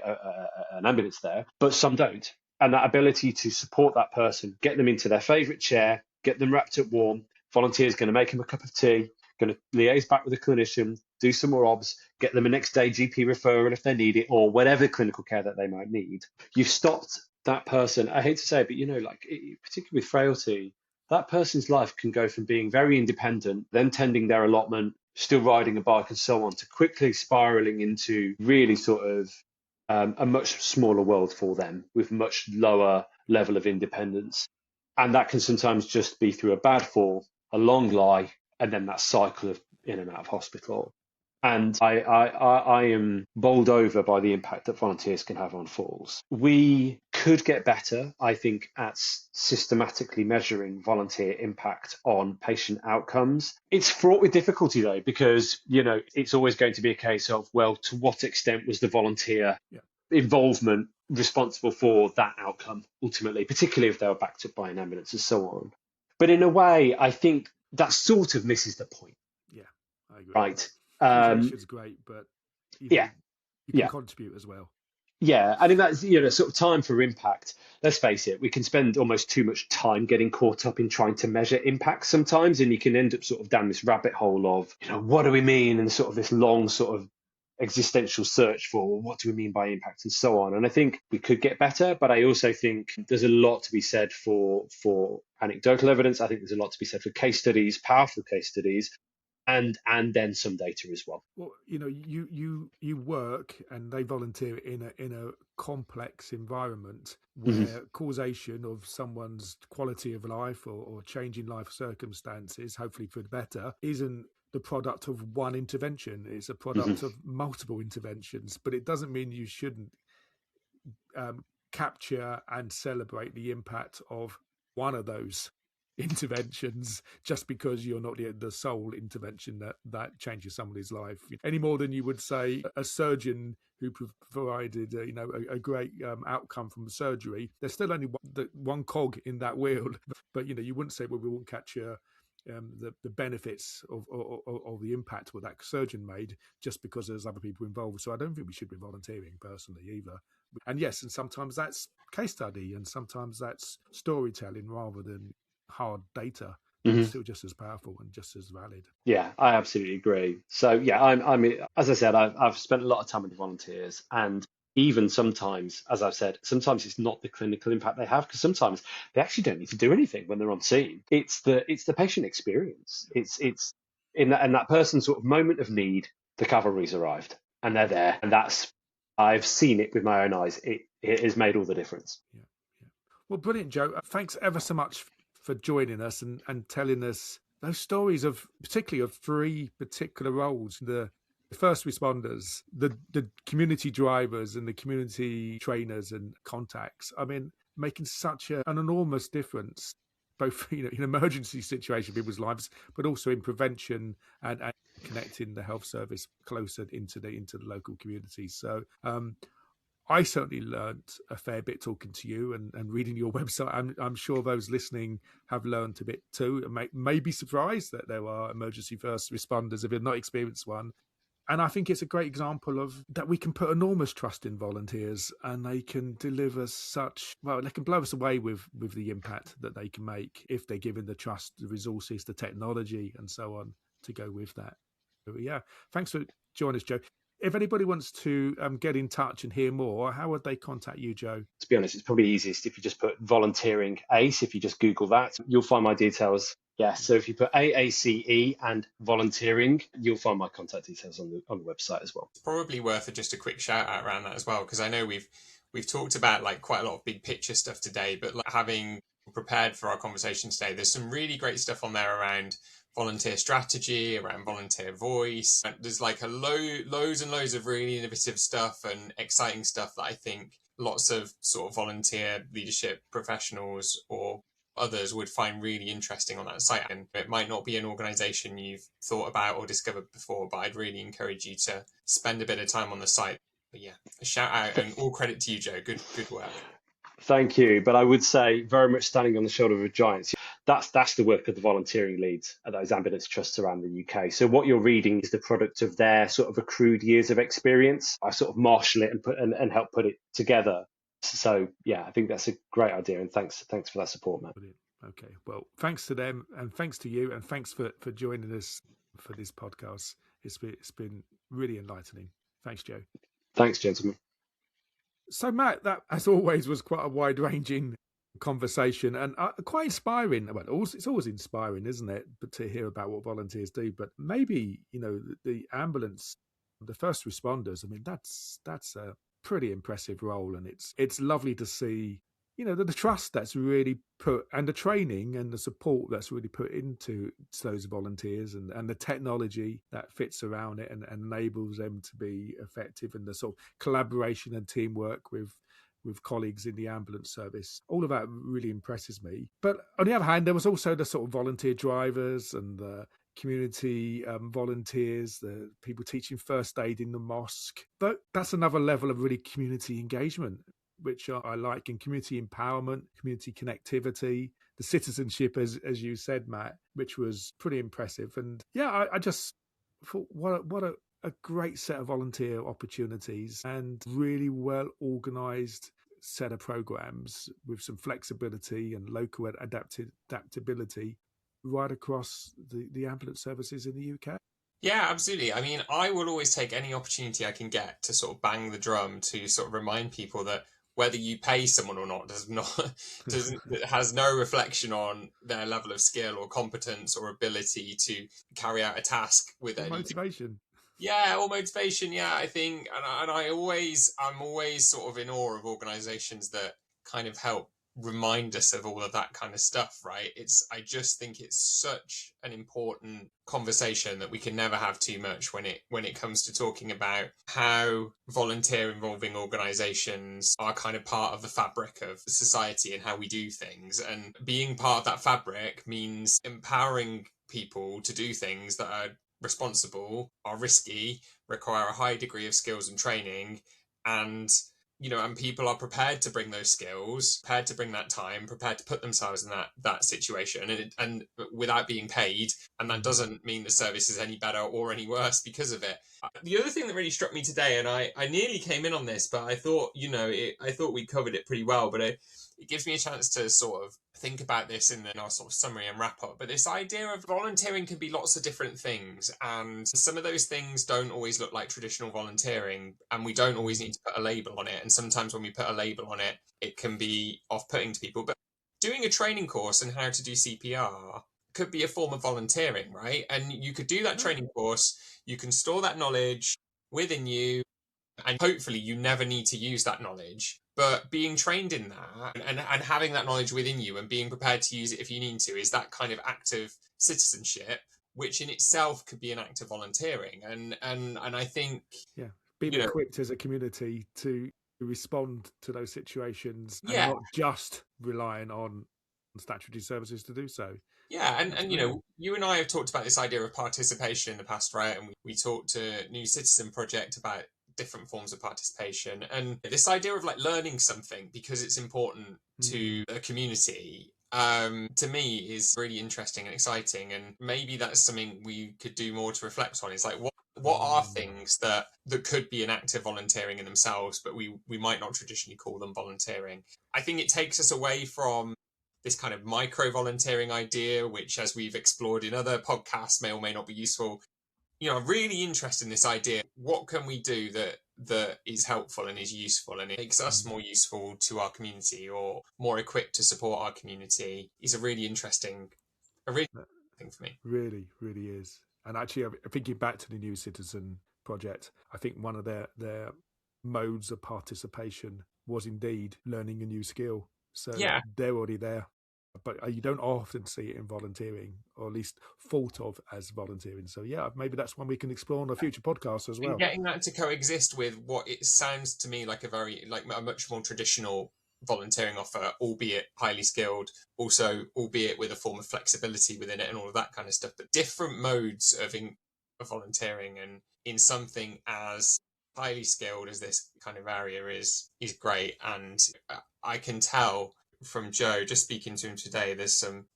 an ambulance there, but some don't. And that ability to support that person, get them into their favorite chair, get them wrapped up warm. Volunteers going to make them a cup of tea, going to liaise back with the clinician, do some more obs, get them a next day GP referral if they need it, or whatever clinical care that they might need. You've stopped that person. I hate to say it, but particularly with frailty, that person's life can go from being very independent, then tending their allotment, still riding a bike and so on, to quickly spiraling into really sort of a much smaller world for them with much lower level of independence. And that can sometimes just be through a bad fall, a long lie, and then that cycle of in and out of hospital. And I am bowled over by the impact that volunteers can have on falls. We could get better, I think, at systematically measuring volunteer impact on patient outcomes. It's fraught with difficulty, though, because, it's always going to be a case of, well, to what extent was the volunteer involvement responsible for that outcome, ultimately, particularly if they were backed up by an ambulance and so on. But in a way, I think that sort of misses the point. Yeah, I agree. Right. Communication's great, but you can contribute as well. Yeah, I mean, that's, sort of time for impact. Let's face it, we can spend almost too much time getting caught up in trying to measure impact sometimes, and you can end up sort of down this rabbit hole of, what do we mean? And sort of this long sort of existential search for what do we mean by impact and so on. And I think we could get better, but I also think there's a lot to be said for anecdotal evidence. I think there's a lot to be said for case studies, powerful case studies, and then some data as well. Well, you work and they volunteer in a complex environment where causation of someone's quality of life or changing life circumstances, hopefully for the better, isn't the product of one intervention. It's a product of multiple interventions, but it doesn't mean you shouldn't capture and celebrate the impact of one of those interventions, just because you're not the sole intervention that changes somebody's life, any more than you would say a surgeon who provided a great outcome from the surgery. There's still only one cog in that wheel, but you wouldn't say, well, we won't capture the benefits of the impact what that surgeon made just because there's other people involved. So I don't think we should be volunteering personally either. And yes, and sometimes that's case study, and sometimes that's storytelling rather than hard data. It's still just as powerful and just as valid. Yeah, I absolutely agree. So yeah, I mean, as I said, I've spent a lot of time with the volunteers, and even sometimes, as I've said, sometimes it's not the clinical impact they have, because sometimes they actually don't need to do anything when they're on scene. It's the patient experience. It's in that person's sort of moment of need, the cavalry's arrived and they're there, and I've seen it with my own eyes. It has made all the difference. Yeah. Well, brilliant, Joe. Thanks ever so much for joining us and telling us those stories of particularly of three particular roles: the first responders, the community drivers, and the community trainers and contacts. I mean, making such an enormous difference, both in emergency situation people's lives, but also in prevention and connecting the health service closer into the local communities. So I certainly learned a fair bit talking to you and reading your website. I'm sure those listening have learned a bit too, and may be surprised that there are emergency first responders if you've not experienced one. And I think it's a great example of that we can put enormous trust in volunteers, and they can deliver they can blow us away with the impact that they can make if they're given the trust, the resources, the technology, and so on to go with that. So, yeah, thanks for joining us, Joe. If anybody wants to get in touch and hear more, how would they contact you, Joe? To be honest, it's probably easiest if you just put volunteering ACE. If you just Google that, you'll find my details. Yeah, so if you put AACE and volunteering, you'll find my contact details on the website as well. It's probably worth just a quick shout out around that as well, because I know we've talked about like quite a lot of big picture stuff today, but like having prepared for our conversation today, there's some really great stuff on there around volunteer strategy, around volunteer voice. There's like loads and loads of really innovative stuff and exciting stuff that I think lots of sort of volunteer leadership professionals or others would find really interesting on that site. And it might not be an organization you've thought about or discovered before, but I'd really encourage you to spend a bit of time on the site. But yeah, a shout out and all credit to you, Joe. Good work. Thank you. But I would say very much standing on the shoulder of giants. That's the work of the volunteering leads at those ambulance trusts around the UK. So what you're reading is the product of their sort of accrued years of experience. I sort of marshal it and help put it together. So yeah, I think that's a great idea, and thanks for that support, Matt. Brilliant. Okay, well, thanks to them, and thanks to you, and thanks for joining us for this podcast. It's been really enlightening. Thanks, Joe. Thanks, gentlemen. So, Matt, that as always was quite a wide-ranging conversation and quite inspiring. Well, it's always inspiring, isn't it? But to hear about what volunteers do, but maybe the ambulance, the first responders. I mean, that's a pretty impressive role, and it's lovely to see the trust that's really put, and the training and the support that's really put into those volunteers, and the technology that fits around it and enables them to be effective, and the sort of collaboration and teamwork with colleagues in the ambulance service. All of that really impresses me. But on the other hand, there was also the sort of volunteer drivers and the community volunteers, the people teaching first aid in the mosque. But that's another level of really community engagement, which I like, in community empowerment, community connectivity, the citizenship, as you said, Matt, which was pretty impressive. And yeah, I just thought, what a great set of volunteer opportunities, and really well organised set of programs with some flexibility and local adaptability right across the ambulance services in the UK. Yeah, absolutely. I mean, I will always take any opportunity I can get to sort of bang the drum to sort of remind people that whether you pay someone or not has no reflection on their level of skill or competence or ability to carry out a task with any motivation. Yeah, or motivation. Yeah, I think, and I'm always sort of in awe of organisations that kind of help remind us of all of that kind of stuff, right? I just think it's such an important conversation that we can never have too much when it comes to talking about how volunteer involving organizations are kind of part of the fabric of society and how we do things. And being part of that fabric means empowering people to do things that are responsible, are risky, require a high degree of skills and training, and and people are prepared to bring those skills, prepared to bring that time, prepared to put themselves in that situation, and without being paid. And that doesn't mean the service is any better or any worse because of it. The other thing that really struck me today, and I nearly came in on this, but I thought I thought we covered it pretty well, but it gives me a chance to sort of think about this in our sort of summary and wrap up. But this idea of volunteering can be lots of different things, and some of those things don't always look like traditional volunteering, and we don't always need to put a label on it. And sometimes when we put a label on it, it can be off-putting to people. But doing a training course on how to do CPR could be a form of volunteering, right? And you could do that training course, you can store that knowledge within you, and hopefully you never need to use that knowledge. But being trained in that and having that knowledge within you and being prepared to use it if you need to is that kind of active citizenship, which in itself could be an act of volunteering. And I think being equipped as a community to respond to those situations and not just relying on statutory services to do so. Yeah, and you and I have talked about this idea of participation in the past, right? And we talked to New Citizen Project about different forms of participation, and this idea of like learning something because it's important to a community, to me is really interesting and exciting. And maybe that's something we could do more to reflect on. It's like what are things that could be an act of volunteering in themselves, but we might not traditionally call them volunteering. I think it takes us away from this kind of micro volunteering idea, which, as we've explored in other podcasts, may or may not be useful. I'm really interested in this idea. What can we do that is helpful and is useful and it makes us more useful to our community or more equipped to support our community is a really interesting thing for me. Really, really is. And actually, thinking back to the New Citizen Project, I think one of their modes of participation was indeed learning a new skill. So they're already there. But you don't often see it in volunteering, or at least thought of as volunteering. So maybe that's one we can explore on a future podcast as well. And getting that to coexist with what it sounds to me like a much more traditional volunteering offer, albeit highly skilled, also albeit with a form of flexibility within it and all of that kind of stuff. But different modes of volunteering and in something as highly skilled as this kind of area is great. And I can tell from Joe, just speaking to him today, there's some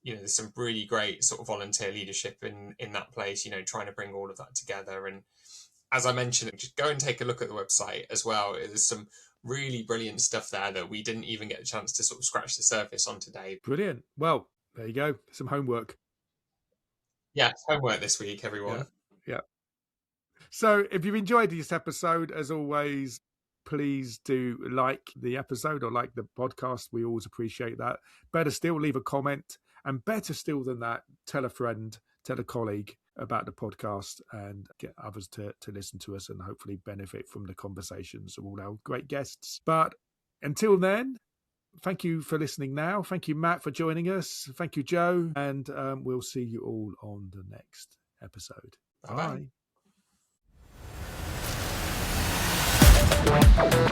really great sort of volunteer leadership in that place, trying to bring all of that together. And as I mentioned, just go and take a look at the website as well. There's some really brilliant stuff there that we didn't even get a chance to sort of scratch the surface on today. Brilliant. Well, there you go. Some homework. Yeah, homework this week, everyone. Yeah. So if you've enjoyed this episode, as always, please do like the episode or like the podcast. We always appreciate that. Better still, leave a comment. And better still than that, tell a friend, tell a colleague about the podcast and get others to listen to us and hopefully benefit from the conversations of all our great guests. But until then, thank you for listening now. Thank you, Matt, for joining us. Thank you, Joe. And we'll see you all on the next episode. Bye. Bye.